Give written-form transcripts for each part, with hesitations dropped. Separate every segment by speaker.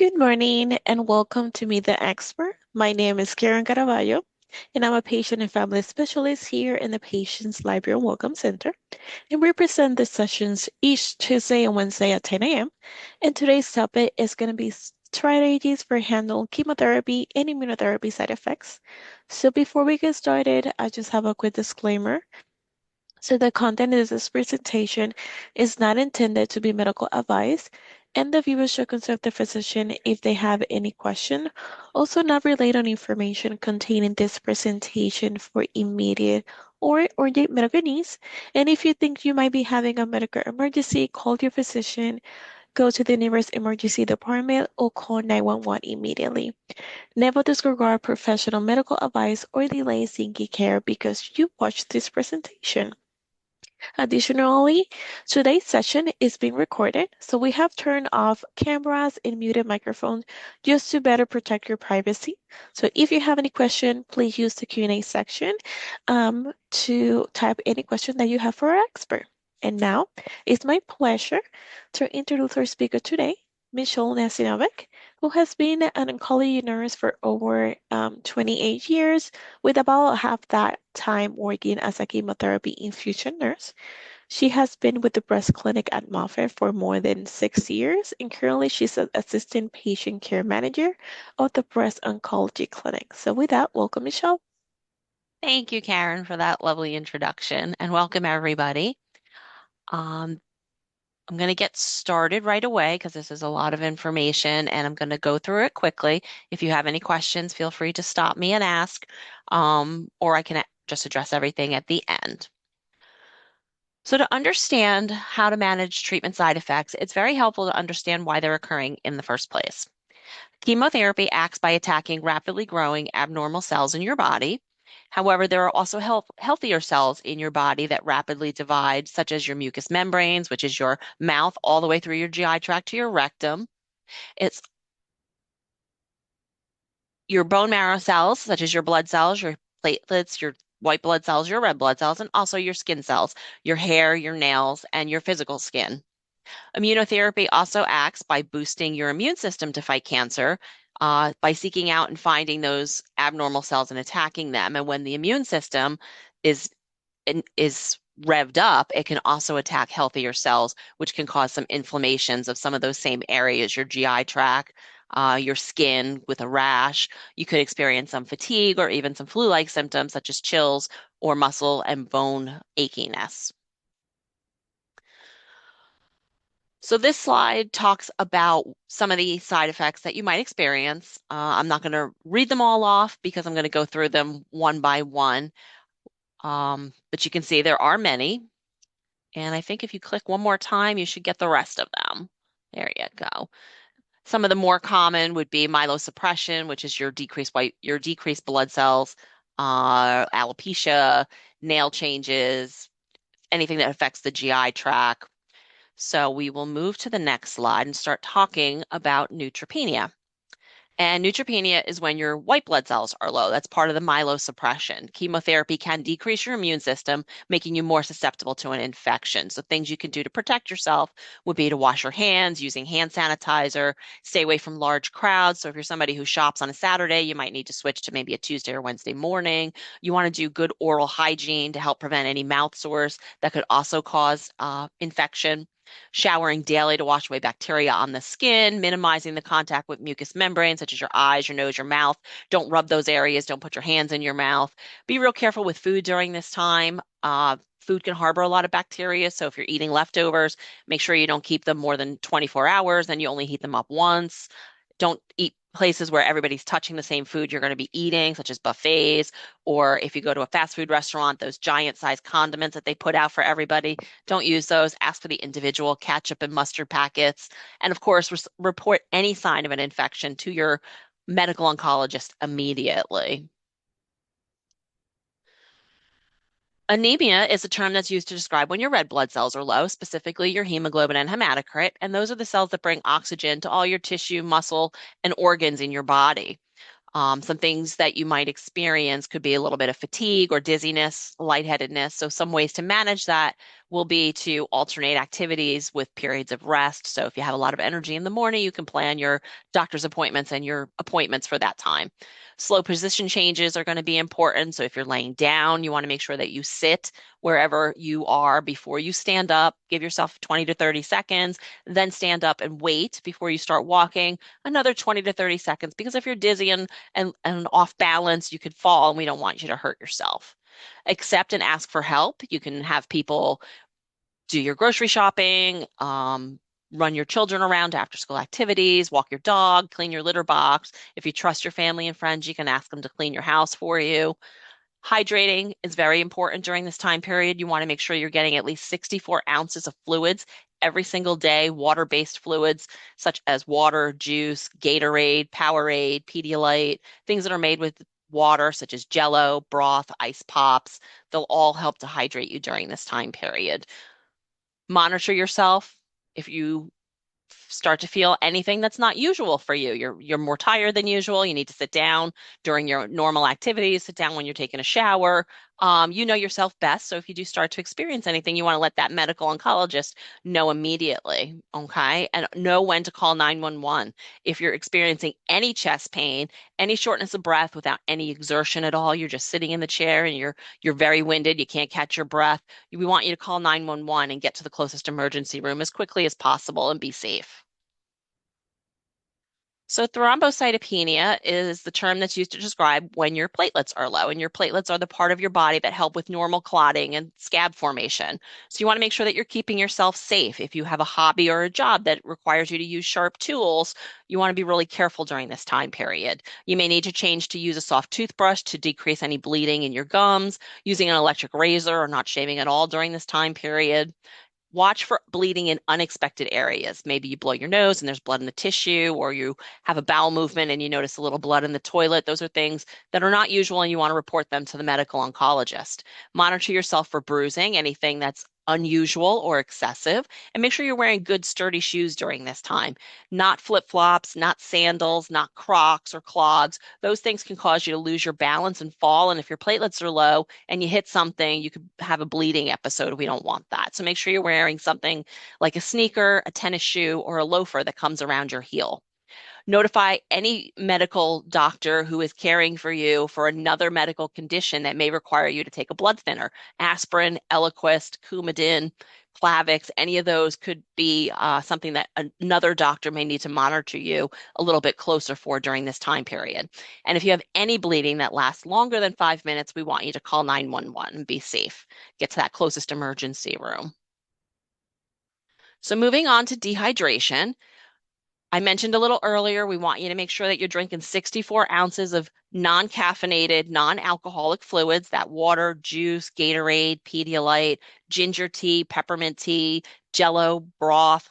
Speaker 1: Good morning and welcome to Meet the Expert. My name is Karen Caraballo, and I'm a patient and family specialist here in the Patients Library and Welcome Center. And we present the sessions each Tuesday and Wednesday at 10 a.m. And today's topic is going to be strategies for handling chemotherapy and immunotherapy side effects. So before we get started, I just have a quick disclaimer. So the content of this presentation is not intended to be medical advice, and the viewers should consult the physician if they have any question. Also, not relate on information contained in this presentation for immediate or urgent medical needs. And if you think you might be having a medical emergency, call your physician, go to the nearest emergency department, or call 911 immediately. Never disregard professional medical advice or delay seeking care because you watched this presentation. Additionally, today's session is being recorded, so we have turned off cameras and muted microphones just to better protect your privacy. So if you have any question, please use the Q&A section to type any question that you have for our expert. And now it's my pleasure to introduce our speaker today, Michele Nacinovich, who has been an oncology nurse for over 28 years, with about half that time working as a chemotherapy infusion nurse. She has been with the breast clinic at Moffitt for more than 6 years, and currently she's an assistant patient care manager of the breast oncology clinic. So with that, welcome, Michele.
Speaker 2: Thank you, Karen, for that lovely introduction, and welcome everybody. Um, I'm going to get started right away because this is a lot of information and I'm going to go through it quickly. If you have any questions, feel free to stop me and ask, or I can just address everything at the end. So to understand how to manage treatment side effects, it's very helpful to understand why they're occurring in the first place. Chemotherapy acts by attacking rapidly growing abnormal cells in your body. However, there are also healthier cells in your body that rapidly divide, such as your mucous membranes, which is your mouth all the way through your GI tract to your rectum. It's your bone marrow cells, such as your blood cells, your platelets, your white blood cells, your red blood cells, and also your skin cells, your hair, your nails, and your physical skin. Immunotherapy also acts by boosting your immune system to fight cancer, by seeking out and finding those abnormal cells and attacking them. And when the immune system is is revved up, it can also attack healthier cells, which can cause some inflammations of some of those same areas, your GI tract, your skin with a rash. You could experience some fatigue or even some flu-like symptoms such as chills or muscle and bone achiness. So this slide talks about some of the side effects that you might experience. I'm not going to read them all off because I'm going to go through them one by one. But you can see there are many. And I think if you click one more time, you should get the rest of them. There you go. Some of the more common would be myelosuppression, which is your decreased blood cells, alopecia, nail changes, anything that affects the GI tract. So we will move to the next slide and start talking about neutropenia. And neutropenia is when your white blood cells are low. That's part of the myelosuppression. Chemotherapy can decrease your immune system, making you more susceptible to an infection. So things you can do to protect yourself would be to wash your hands using hand sanitizer, stay away from large crowds. So if you're somebody who shops on a Saturday, you might need to switch to maybe a Tuesday or Wednesday morning. You want to do good oral hygiene to help prevent any mouth sores that could also cause infection. Showering daily to wash away bacteria on the skin, minimizing the contact with mucous membranes, such as your eyes, your nose, your mouth. Don't rub those areas. Don't put your hands in your mouth. Be real careful with food during this time. Food can harbor a lot of bacteria. So if you're eating leftovers, make sure you don't keep them more than 24 hours, then you only heat them up once. Don't eat places where everybody's touching the same food you're going to be eating, such as buffets, or if you go to a fast food restaurant, those giant sized condiments that they put out for everybody, don't use those. Ask for the individual ketchup and mustard packets. And of course, report any sign of an infection to your medical oncologist immediately. Anemia is a term that's used to describe when your red blood cells are low, specifically your hemoglobin and hematocrit, and those are the cells that bring oxygen to all your tissue, muscle, and organs in your body. Some things that you might experience could be a little bit of fatigue or dizziness, lightheadedness. So some ways to manage that will be to alternate activities with periods of rest. So if you have a lot of energy in the morning, you can plan your doctor's appointments and your appointments for that time. Slow position changes are going to be important. So if you're laying down, you want to make sure that you sit wherever you are before you stand up. Give yourself 20 to 30 seconds, then stand up and wait before you start walking another 20 to 30 seconds. Because if you're dizzy and off balance, you could fall, and we don't want you to hurt yourself. Accept and ask for help. You can have people do your grocery shopping, run your children around to after school activities, walk your dog, clean your litter box. If you trust your family and friends, you can ask them to clean your house for you. Hydrating is very important during this time period. You want to make sure you're getting at least 64 ounces of fluids every single day, water-based fluids such as water, juice, Gatorade, Powerade, Pedialyte, things that are made with water such as Jello, broth, ice pops. They'll all help to hydrate you during this time period. Monitor yourself. If you start to feel anything that's not usual for you. You're more tired than usual. You need to sit down during your normal activities, sit down when you're taking a shower. You know yourself best. So if you do start to experience anything, you want to let that medical oncologist know immediately, okay? And know when to call 911. If you're experiencing any chest pain, any shortness of breath without any exertion at all, you're just sitting in the chair and you're very winded, you can't catch your breath, we want you to call 911 and get to the closest emergency room as quickly as possible and be safe. So thrombocytopenia is the term that's used to describe when your platelets are low, and your platelets are the part of your body that help with normal clotting and scab formation. So you want to make sure that you're keeping yourself safe. If you have a hobby or a job that requires you to use sharp tools, you want to be really careful during this time period. You may need to change to use a soft toothbrush to decrease any bleeding in your gums, using an electric razor or not shaving at all during this time period. Watch for bleeding in unexpected areas. Maybe you blow your nose and there's blood in the tissue, or you have a bowel movement and you notice a little blood in the toilet. Those are things that are not usual and you want to report them to the medical oncologist. Monitor yourself for bruising, anything that's unusual or excessive, and make sure you're wearing good sturdy shoes during this time. Not flip-flops, not sandals, not Crocs or clogs. Those things can cause you to lose your balance and fall. And if your platelets are low and you hit something, you could have a bleeding episode. We don't want that. So make sure you're wearing something like a sneaker, a tennis shoe, or a loafer that comes around your heel. Notify any medical doctor who is caring for you for another medical condition that may require you to take a blood thinner. Aspirin, Eliquis, Coumadin, Plavix, any of those could be something that another doctor may need to monitor you a little bit closer for during this time period. And if you have any bleeding that lasts longer than 5 minutes, we want you to call 911 and be safe. Get to that closest emergency room. So moving on to dehydration. I mentioned a little earlier, we want you to make sure that you're drinking 64 ounces of non-caffeinated, non-alcoholic fluids, that water, juice, Gatorade, Pedialyte, ginger tea, peppermint tea, Jello, broth,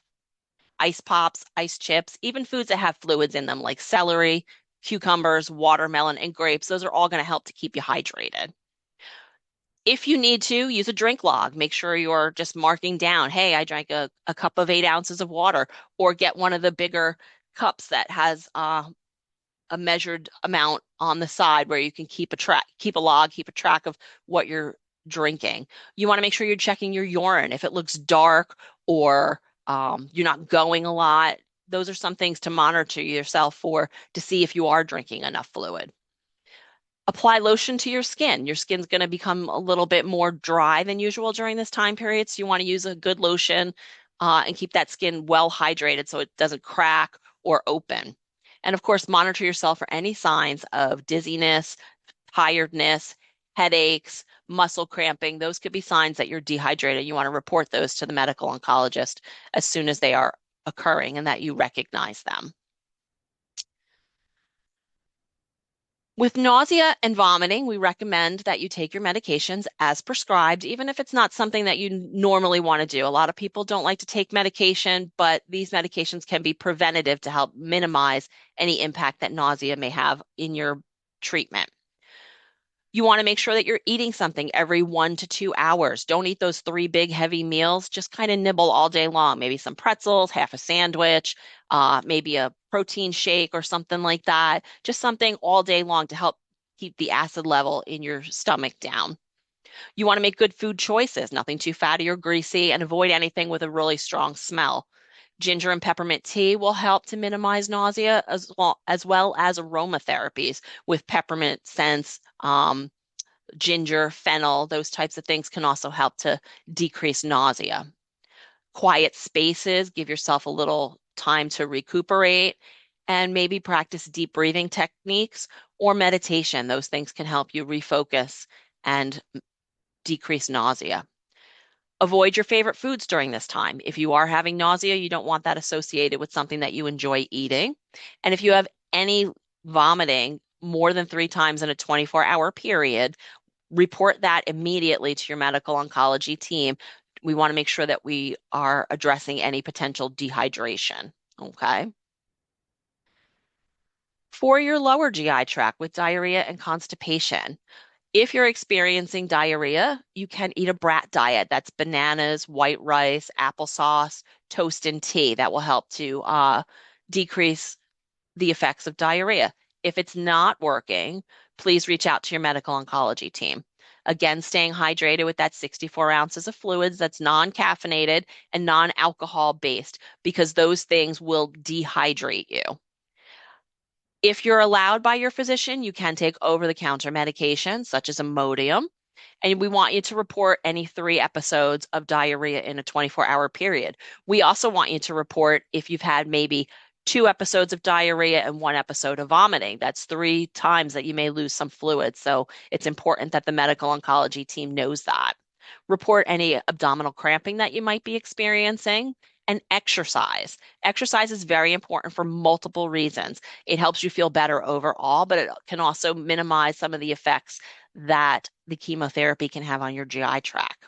Speaker 2: ice pops, ice chips, even foods that have fluids in them like celery, cucumbers, watermelon, and grapes. Those are all going to help to keep you hydrated. If you need to, use a drink log. Make sure you're just marking down, hey, I drank a cup of 8 ounces of water, or get one of the bigger cups that has a measured amount on the side where you can keep a log, keep a track of what you're drinking. You want to make sure you're checking your urine. If it looks dark or you're not going a lot, those are some things to monitor yourself for to see if you are drinking enough fluid. Apply lotion to your skin. Your skin's going to become a little bit more dry than usual during this time period. So you want to use a good lotion and keep that skin well hydrated so it doesn't crack or open. And of course, monitor yourself for any signs of dizziness, tiredness, headaches, muscle cramping. Those could be signs that you're dehydrated. You want to report those to the medical oncologist as soon as they are occurring and that you recognize them. With nausea and vomiting, we recommend that you take your medications as prescribed, even if it's not something that you normally want to do. A lot of people don't like to take medication, but these medications can be preventative to help minimize any impact that nausea may have in your treatment. You want to make sure that you're eating something every 1 to 2 hours. Don't eat those three big heavy meals. Just kind of nibble all day long. Maybe some pretzels, half a sandwich, maybe a protein shake or something like that. Just something all day long to help keep the acid level in your stomach down. You want to make good food choices, nothing too fatty or greasy, and avoid anything with a really strong smell. Ginger and peppermint tea will help to minimize nausea as well as aromatherapies with peppermint scents, ginger, fennel, those types of things can also help to decrease nausea. Quiet spaces, give yourself a little time to recuperate, and maybe practice deep breathing techniques or meditation. Those things can help you refocus and decrease nausea. Avoid your favorite foods during this time. If you are having nausea, you don't want that associated with something that you enjoy eating. And if you have any vomiting more than 3 times in a 24-hour period, report that immediately to your medical oncology team. We want to make sure that we are addressing any potential dehydration. Okay. For your lower GI tract with diarrhea and constipation, if you're experiencing diarrhea, you can eat a brat diet. That's bananas, white rice, applesauce, toast, and tea. That will help to decrease the effects of diarrhea. If it's not working, please reach out to your medical oncology team. Again, staying hydrated with that 64 ounces of fluids that's non-caffeinated and non-alcohol based, because those things will dehydrate you. If you're allowed by your physician, you can take over-the-counter medications such as Imodium, and we want you to report any 3 episodes of diarrhea in a 24-hour period. We also want you to report if you've had maybe 2 episodes of diarrhea and 1 episode of vomiting. That's 3 times that you may lose some fluid. So it's important that the medical oncology team knows that. Report any abdominal cramping that you might be experiencing. And exercise. Exercise is very important for multiple reasons. It helps you feel better overall, but it can also minimize some of the effects that the chemotherapy can have on your GI tract.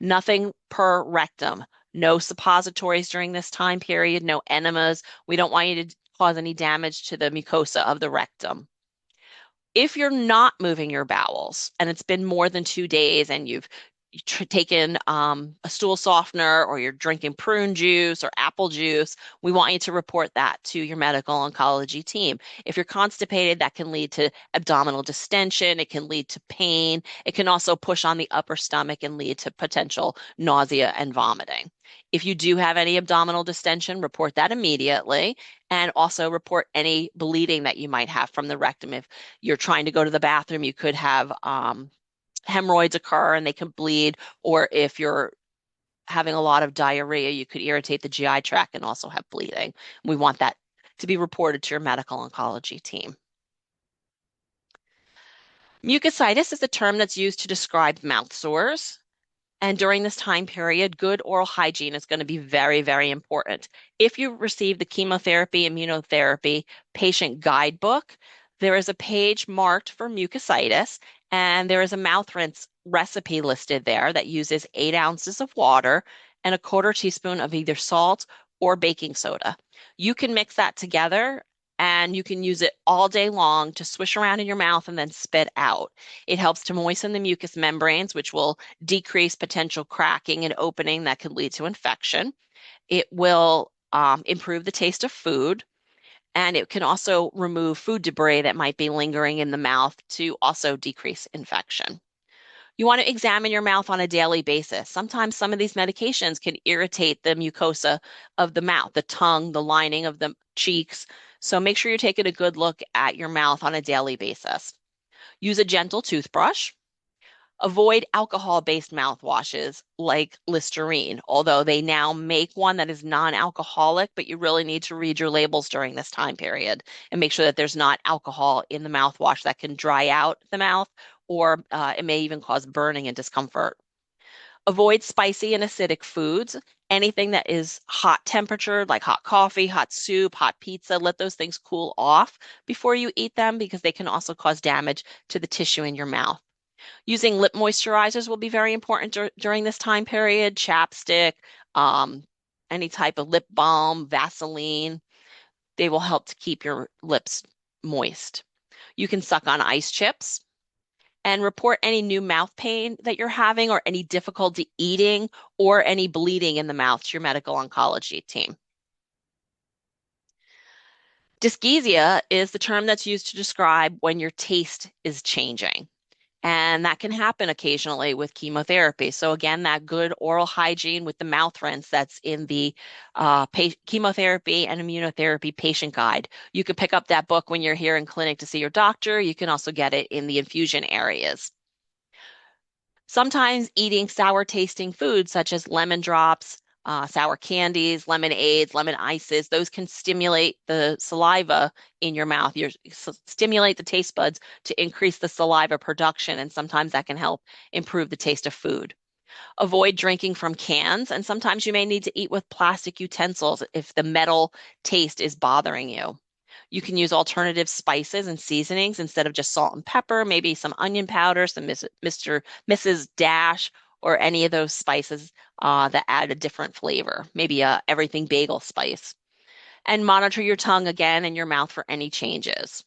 Speaker 2: Nothing per rectum. No suppositories during this time period, no enemas. We don't want you to cause any damage to the mucosa of the rectum. If you're not moving your bowels and it's been more than 2 days and you've taken a stool softener or you're drinking prune juice or apple juice, we want you to report that to your medical oncology team. If you're constipated, that can lead to abdominal distension. It can lead to pain. It can also push on the upper stomach and lead to potential nausea and vomiting. If you do have any abdominal distension, report that immediately and also report any bleeding that you might have from the rectum. If you're trying to go to the bathroom, you could have hemorrhoids occur and they can bleed, or if you're having a lot of diarrhea, you could irritate the GI tract and also have bleeding. We want that to be reported to your medical oncology team. Mucositis is a term that's used to describe mouth sores. And during this time period, good oral hygiene is going to be very, very important. If you receive the chemotherapy, immunotherapy patient guidebook, there is a page marked for mucositis, and there is a mouth rinse recipe listed there that uses 8 ounces of water and a quarter teaspoon of either salt or baking soda. You can mix that together and you can use it all day long to swish around in your mouth and then spit out. It helps to moisten the mucous membranes, which will decrease potential cracking and opening that could lead to infection. It will improve the taste of food, and it can also remove food debris that might be lingering in the mouth to also decrease infection. You want to examine your mouth on a daily basis. Sometimes some of these medications can irritate the mucosa of the mouth, the tongue, the lining of the cheeks. So make sure you're taking a good look at your mouth on a daily basis. Use a gentle toothbrush. Avoid alcohol-based mouthwashes like Listerine, although they now make one that is non-alcoholic, but you really need to read your labels during this time period and make sure that there's not alcohol in the mouthwash that can dry out the mouth, or it may even cause burning and discomfort. Avoid spicy and acidic foods. Anything that is hot temperature, like hot coffee, hot soup, hot pizza, let those things cool off before you eat them because they can also cause damage to the tissue in your mouth. Using lip moisturizers will be very important during this time period. Chapstick, um, any type of lip balm, Vaseline, they will help to keep your lips moist. You can suck on ice chips and report any new mouth pain that you're having or any difficulty eating or any bleeding in the mouth to your medical oncology team. Dysgeusia is the term that's used to describe when your taste is changing. And that can happen occasionally with chemotherapy. So again, that good oral hygiene with the mouth rinse that's in the chemotherapy and immunotherapy patient guide. You can pick up that book when you're here in clinic to see your doctor. You can also get it in the infusion areas. Sometimes eating sour tasting foods such as lemon drops, sour candies, lemonades, lemon ices, those can stimulate the saliva in your mouth. Stimulate the taste buds to increase the saliva production, and sometimes that can help improve the taste of food. Avoid drinking from cans, and sometimes you may need to eat with plastic utensils if the metal taste is bothering you. You can use alternative spices and seasonings instead of just salt and pepper, maybe some onion powder, some Mr. Mrs. Dash, or any of those spices that add a different flavor, maybe a everything bagel spice. And monitor your tongue again and your mouth for any changes.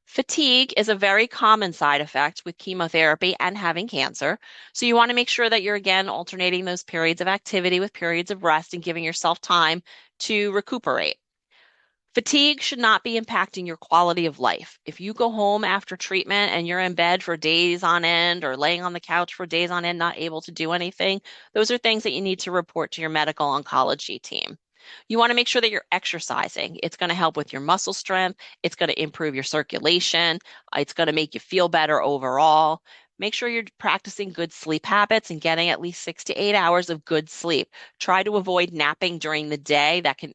Speaker 2: Fatigue is a very common side effect with chemotherapy and having cancer. So you want to make sure that you're again alternating those periods of activity with periods of rest and giving yourself time to recuperate. Fatigue should not be impacting your quality of life. If you go home after treatment and you're in bed for days on end or laying on the couch for days on end, not able to do anything, those are things that you need to report to your medical oncology team. You want to make sure that you're exercising. It's going to help with your muscle strength. It's going to improve your circulation. It's going to make you feel better overall. Make sure you're practicing good sleep habits and getting at least 6 to 8 hours of good sleep. Try to avoid napping during the day that can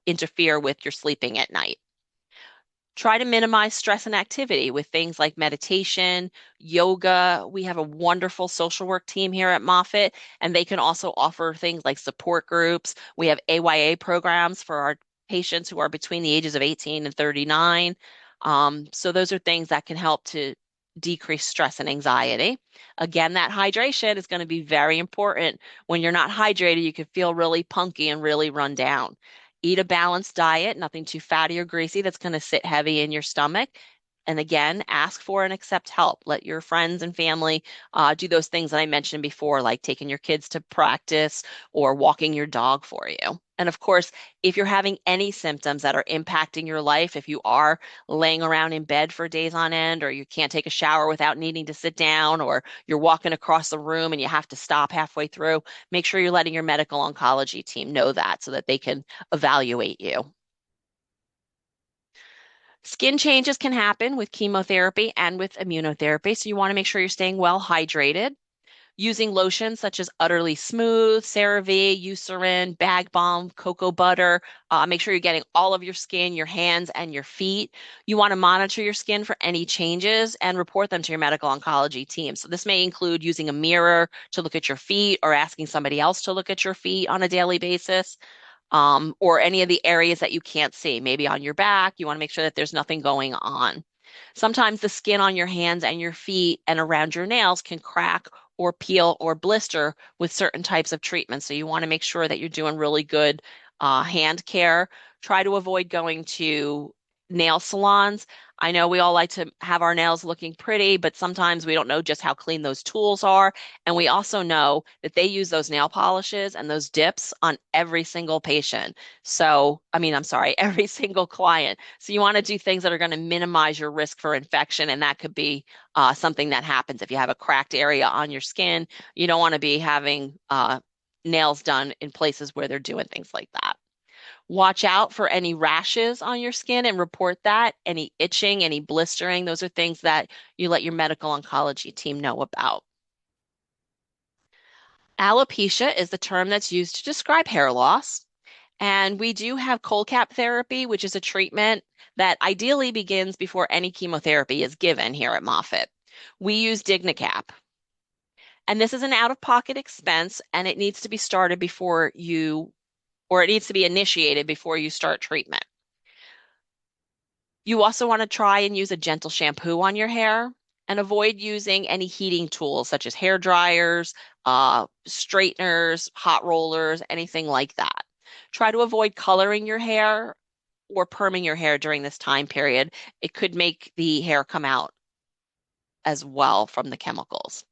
Speaker 2: interfere with your sleeping at night. Try to minimize stress and activity with things like meditation, yoga. We have a wonderful social work team here at Moffitt, and they can also offer things like support groups. We have AYA programs for our patients who are between the ages of 18 and 39. So those are things that can help to decrease stress and anxiety. Again, that hydration is going to be very important. When you're not hydrated, you can feel really punky and really run down. Eat a balanced diet, nothing too fatty or greasy that's going to sit heavy in your stomach. And again, ask for and accept help. Let your friends and family do those things that I mentioned before, like taking your kids to practice or walking your dog for you. And of course, if you're having any symptoms that are impacting your life, if you are laying around in bed for days on end, or you can't take a shower without needing to sit down, or you're walking across the room and you have to stop halfway through, make sure you're letting your medical oncology team know that so that they can evaluate you. Skin changes can happen with chemotherapy and with immunotherapy, so you want to make sure you're staying well hydrated. Using lotions such as Utterly Smooth, CeraVe, Eucerin, Bag Balm, cocoa butter. Make sure you're getting all of your skin, your hands, and your feet. You want to monitor your skin for any changes and report them to your medical oncology team. So this may include using a mirror to look at your feet or asking somebody else to look at your feet on a daily basis, or any of the areas that you can't see. Maybe on your back, you want to make sure that there's nothing going on. Sometimes the skin on your hands and your feet and around your nails can crack or peel or blister with certain types of treatments. So you want to make sure that you're doing really good hand care. Try to avoid going to nail salons. I know we all like to have our nails looking pretty, but sometimes we don't know just how clean those tools are. And we also know that they use those nail polishes and those dips on every single patient. So, I mean, I'm sorry, every single client. So you want to do things that are going to minimize your risk for infection, and that could be something that happens if you have a cracked area on your skin. You don't want to be having nails done in places where they're doing things like that. Watch out for any rashes on your skin and report that. Any itching, any blistering, those are things that you let your medical oncology team know about. Alopecia is the term that's used to describe hair loss. And we do have cold cap therapy, which is a treatment that ideally begins before any chemotherapy is given here at Moffitt. We use DigniCap. And this is an out-of-pocket expense, and it needs to be started before you, or it needs to be initiated before you start treatment. You also want to try and use a gentle shampoo on your hair and avoid using any heating tools such as hair dryers, straighteners, hot rollers, anything like that. Try to avoid coloring your hair or perming your hair during this time period. It could make the hair come out as well from the chemicals.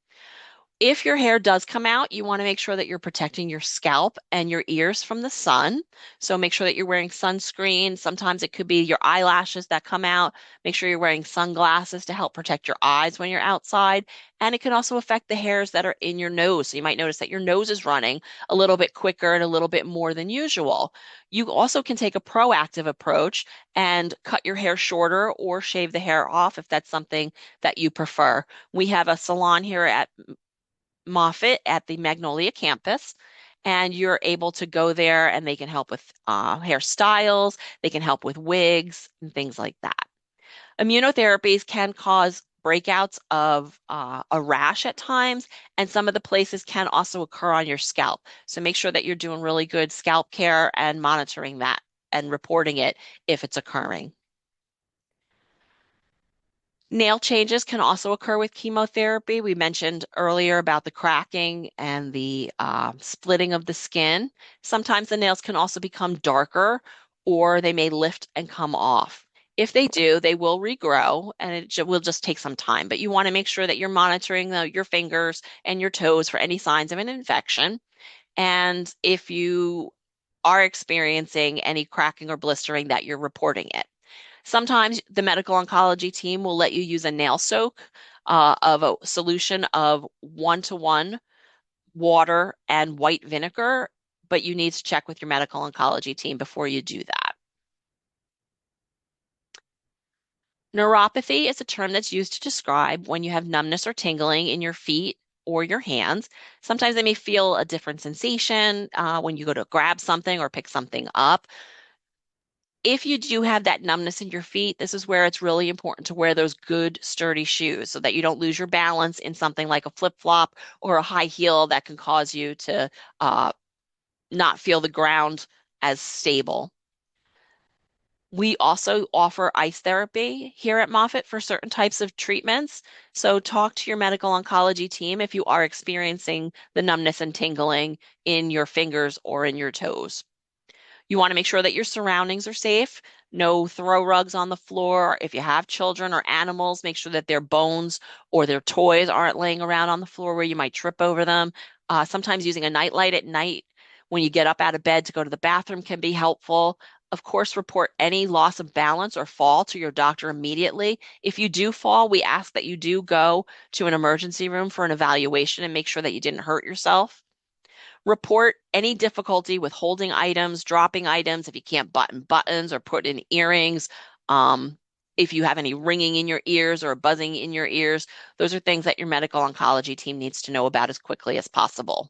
Speaker 2: If your hair does come out, you want to make sure that you're protecting your scalp and your ears from the sun. So make sure that you're wearing sunscreen. Sometimes it could be your eyelashes that come out. Make sure you're wearing sunglasses to help protect your eyes when you're outside. And it can also affect the hairs that are in your nose. So you might notice that your nose is running a little bit quicker and a little bit more than usual. You also can take a proactive approach and cut your hair shorter or shave the hair off if that's something that you prefer. We have a salon here at Moffitt at the Magnolia campus, and you're able to go there and they can help with hairstyles, they can help with wigs and things like that. Immunotherapies can cause breakouts of a rash at times, and some of the places can also occur on your scalp. So make sure that you're doing really good scalp care and monitoring that and reporting it if it's occurring. Nail changes can also occur with chemotherapy. We mentioned earlier about the cracking and the splitting of the skin. Sometimes the nails can also become darker or they may lift and come off. If they do, they will regrow and will just take some time. But you want to make sure that you're monitoring your fingers and your toes for any signs of an infection. And if you are experiencing any cracking or blistering, that you're reporting it. Sometimes the medical oncology team will let you use a nail soak of a solution of 1-to-1 water and white vinegar, but you need to check with your medical oncology team before you do that. Neuropathy is a term that's used to describe when you have numbness or tingling in your feet or your hands. Sometimes they may feel a different sensation when you go to grab something or pick something up. If you do have that numbness in your feet, this is where it's really important to wear those good sturdy shoes so that you don't lose your balance in something like a flip-flop or a high heel that can cause you to uh, not feel the ground as stable. We also offer ice therapy here at Moffitt for certain types of treatments. So talk to your medical oncology team if you are experiencing the numbness and tingling in your fingers or in your toes. You want to make sure that your surroundings are safe. No throw rugs on the floor. If you have children or animals, make sure that their bones or their toys aren't laying around on the floor where you might trip over them. Sometimes using a nightlight at night when you get up out of bed to go to the bathroom can be helpful. Of course, report any loss of balance or fall to your doctor immediately. If you do fall, we ask that you do go to an emergency room for an evaluation and make sure that you didn't hurt yourself. Report any difficulty with holding items, dropping items, if you can't button buttons or put in earrings, um, if you have any ringing in your ears or buzzing in your ears. Those are things that your medical oncology team needs to know about as quickly as possible.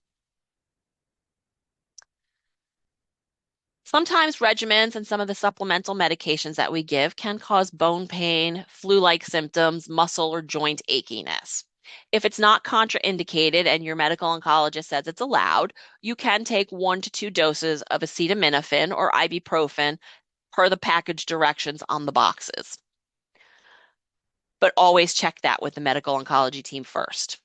Speaker 2: Sometimes regimens and some of the supplemental medications that we give can cause bone pain, flu-like symptoms, muscle or joint achiness. If it's not contraindicated and your medical oncologist says it's allowed, you can take 1 to 2 doses of acetaminophen or ibuprofen per the package directions on the boxes. But always check that with the medical oncology team first.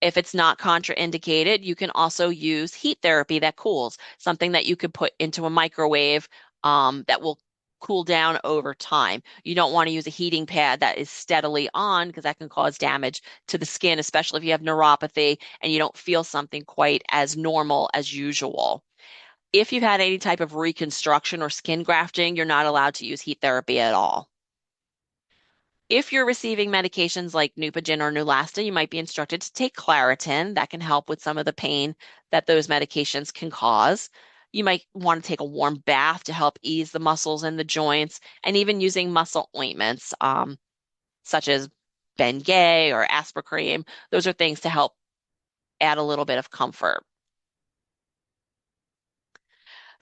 Speaker 2: If it's not contraindicated, you can also use heat therapy that cools, something that you could put into a microwave that will cool down over time. You don't want to use a heating pad that is steadily on because that can cause damage to the skin, especially if you have neuropathy and you don't feel something quite as normal as usual. If you've had any type of reconstruction or skin grafting, you're not allowed to use heat therapy at all. If you're receiving medications like Neupogen or Neulasta, you might be instructed to take Claritin. That can help with some of the pain that those medications can cause. You might want to take a warm bath to help ease the muscles and the joints, and even using muscle ointments, such as Bengay or Aspercreme. Those are things to help add a little bit of comfort.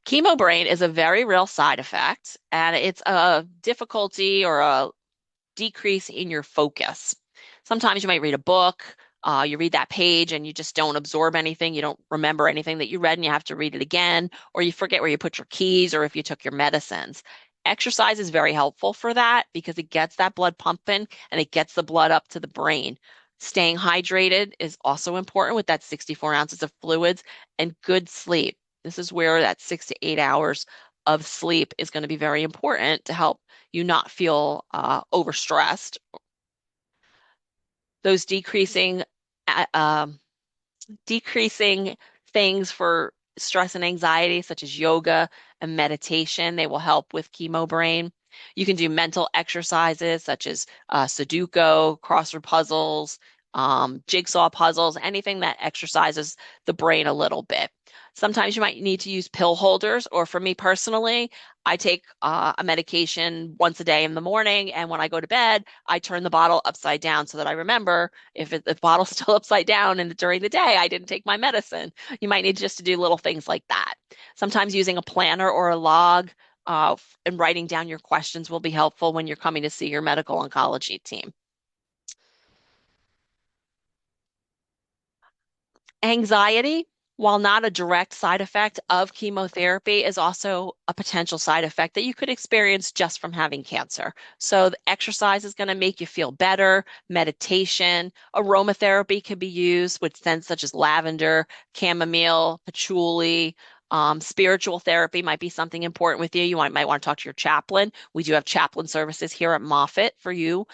Speaker 2: Chemo brain is a very real side effect, and it's a difficulty or a decrease in your focus. Sometimes you might read a book, you read that page and you just don't absorb anything. You don't remember anything that you read and you have to read it again, or you forget where you put your keys or if you took your medicines. Exercise is very helpful for that because it gets that blood pumping and it gets the blood up to the brain. Staying hydrated is also important with that 64 ounces of fluids and good sleep. This is where that 6 to 8 hours of sleep is going to be very important to help you not feel overstressed. Those decreasing decreasing things for stress and anxiety, such as yoga and meditation. They will help with chemo brain. You can do mental exercises such as Sudoku, crossword puzzles, jigsaw puzzles, anything that exercises the brain a little bit. Sometimes you might need to use pill holders, or for me personally, I take a medication once a day in the morning, and when I go to bed, I turn the bottle upside down so that I remember if the bottle's still upside down and during the day I didn't take my medicine. You might need just to do little things like that. Sometimes using a planner or a log and writing down your questions will be helpful when you're coming to see your medical oncology team. Anxiety, while not a direct side effect of chemotherapy, is also a potential side effect that you could experience just from having cancer. So, the exercise is going to make you feel better. Meditation, aromatherapy can be used with scents such as lavender, chamomile, patchouli. Spiritual therapy might be something important with you. Might want to talk to your chaplain. We do have chaplain services here at Moffitt for you.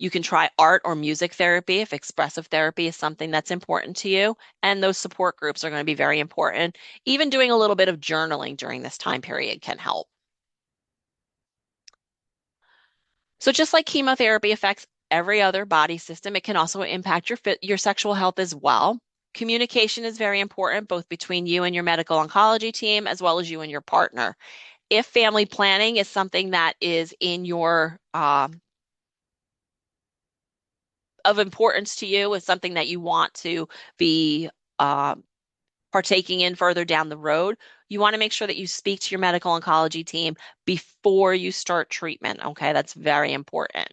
Speaker 2: You can try art or music therapy if expressive therapy is something that's important to you. And those support groups are going to be very important. Even doing a little bit of journaling during this time period can help. So just like chemotherapy affects every other body system, it can also impact your sexual health as well. Communication is very important, both between you and your medical oncology team, as well as you and your partner. If family planning is something that is in your of importance to you, is something that you want to be uh, partaking in further down the road, you want to make sure that you speak to your medical oncology team before you start treatment. Okay, that's very important.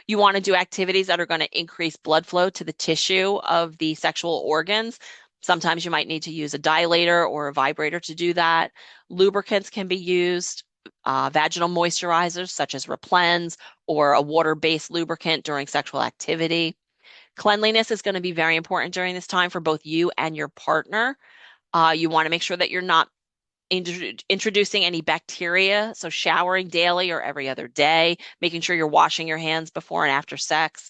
Speaker 2: You want to do activities that are going to increase blood flow to the tissue of the sexual organs. Sometimes you might need to use a dilator or a vibrator to do that. Lubricants can be used, vaginal moisturizers such as Replens or a water-based lubricant during sexual activity. Cleanliness is going to be very important during this time for both you and your partner. You want to make sure that you're not introducing any bacteria. So showering daily or every other day, making sure you're washing your hands before and after sex.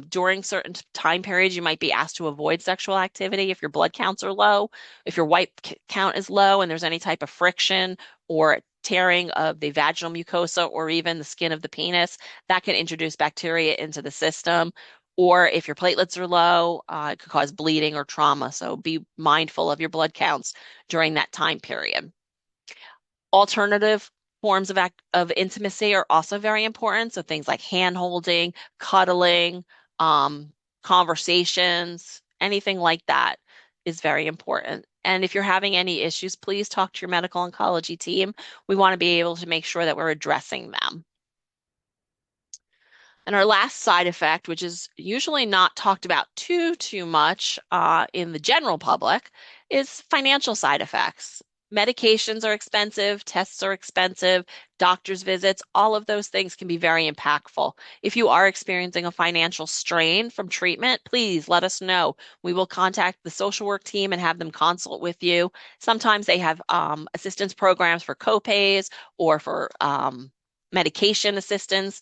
Speaker 2: During certain time periods, you might be asked to avoid sexual activity if your blood counts are low, if your white count is low, and there's any type of friction or tearing of the vaginal mucosa or even the skin of the penis, that can introduce bacteria into the system. Or if your platelets are low, it could cause bleeding or trauma. So be mindful of your blood counts during that time period. Alternative forms of intimacy are also very important. So things like hand holding, cuddling, um, conversations, anything like that is very important. And if you're having any issues, please talk to your medical oncology team. We want to be able to make sure that we're addressing them. And our last side effect, which is usually not talked about too much in the general public, is financial side effects. Medications are expensive, tests are expensive, doctor's visits, all of those things can be very impactful. If you are experiencing a financial strain from treatment, please let us know. We will contact the social work team and have them consult with you. Sometimes they have assistance programs for copays or for medication assistance.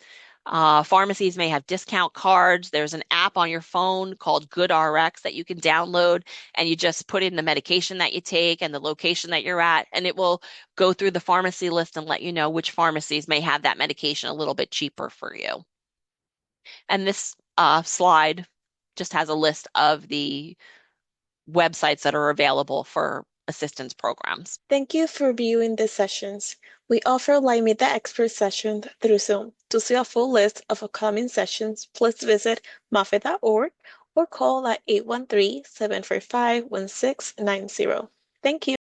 Speaker 2: Pharmacies may have discount cards. There's an app on your phone called GoodRx that you can download, and you just put in the medication that you take and the location that you're at, and it will go through the pharmacy list and let you know which pharmacies may have that medication a little bit cheaper for you. And this slide just has a list of the websites that are available for assistance programs.
Speaker 1: Thank you for viewing these sessions. We offer Live Meet the Expert sessions through Zoom. To see a full list of upcoming sessions, please visit moffitt.org or call at 813-745-1690. Thank you.